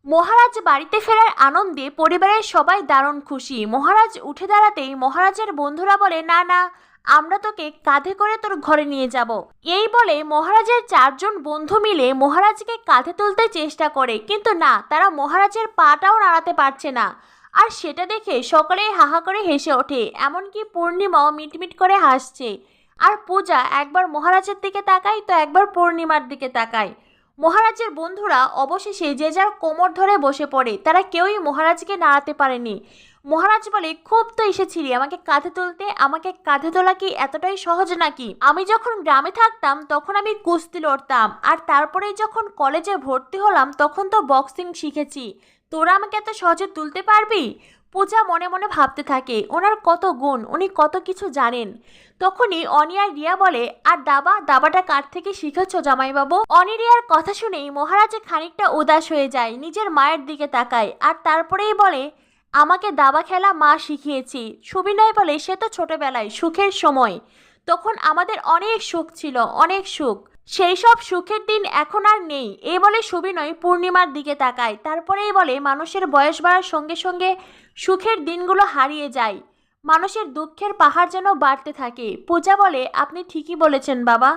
মহারাজ বাড়িতে ফেরার আনন্দে পরিবারের সবাই দারুণ খুশি। মহারাজ উঠে দাঁড়াতেই মহারাজের বন্ধুরা বলে, না না, আমরা তোকে কাঁধে করে তোর ঘরে নিয়ে যাব। এই বলে মহারাজের চারজন বন্ধু মিলে মহারাজকে কাঁধে তুলতে চেষ্টা করে, কিন্তু না, তারা মহারাজের পাটাও নাড়াতে পারছে না। আর সেটা দেখে সকলেই হাহা করে হেসে ওঠে, এমনকি পূর্ণিমাও মিটমিট করে হাসছে। আর পূজা একবার মহারাজের দিকে তাকায় তো একবার পূর্ণিমার দিকে তাকায়। মহারাজের বন্ধুরা অবশেষে যে যার কোমর ধরে বসে পড়ে, তারা কেউই মহারাজকে নাড়াতে পারেনি। মহারাজ বলে, খুব তো এসেছিলি আমাকে কাঁধে তুলতে, আমাকে কাঁধে তোলা কি এতটাই সহজ নাকি? আমি যখন গ্রামে থাকতাম তখন আমি কুস্তি লড়তাম, আর তারপরে যখন কলেজে ভর্তি হলাম তখন তো বক্সিং শিখেছি। তোরা আমাকে এত সহজে তুলতে পারবি? পূজা মনে মনে ভাবতে থাকে, ওনার কত গুণ, উনি কত কিছু জানেন। তখনই অনি আর রিয়া বলে, আর দাবাটা কার থেকে শিখেছ জামাইবাবু? অনি রিয়ার কথা শুনেই মহারাজ খানিকটা উদাস হয়ে যায়, নিজের মায়ের দিকে তাকায়, আর তারপরেই বলে, আমাকে দাবা খেলা মা শিখিয়েছি। সুবিনয় বলে, সে তো ছোটবেলায়, সুখের সময়, তখন আমাদের অনেক সুখ ছিল, অনেক সুখ। সেই সব সুখের দিন এখন আর নেই। এই বলে সুবিনয় পূর্ণিমার দিকে তাকায়, তারপরেই বলে, মানুষের বয়স বাড়ার সঙ্গে সঙ্গে সুখের দিনগুলো হারিয়ে যায়, মানুষের দুঃখের পাহাড় যেন বাড়তে থাকে। পূজা বলে, আপনি ঠিকই বলেছেন বাবা,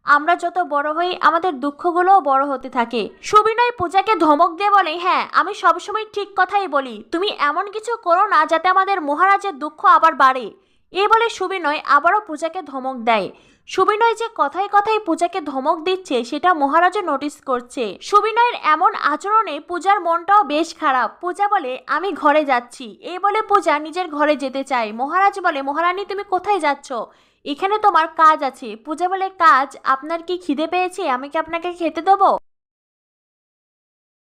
আমরা যত বড় হই আমাদের দুঃখগুলোও বড় হতে থাকে। সুবিনয় পূজাকে ধমক দিয়ে বলে, হ্যাঁ, আমি সবসময় ঠিক কথাই বলি, তুমি এমন কিছু করো না যাতে আমাদের মহারাজের দুঃখ আবার বাড়ে। এই বলে সুবিনয় আবারও পূজাকে ধমক দেয়। সুবিনয় যে কথায় কথায় পূজাকে ধমক দিচ্ছে সেটা মহারাজও নোটিস করছে। সুবিনয়ের এমন আচরণে পূজার মনটাও বেশ খারাপ। পূজা বলে, আমি ঘরে যাচ্ছি। এই বলে পূজা নিজের ঘরে যেতে চায়। মহারাজ বলে, মহারানী তুমি কোথায় যাচ্ছ? এখানে তোমার কাজ আছে। পূজা বলে, কাজ? আপনার কি খিদে পেয়েছে? আমি কি আপনাকে খেতে দেবো?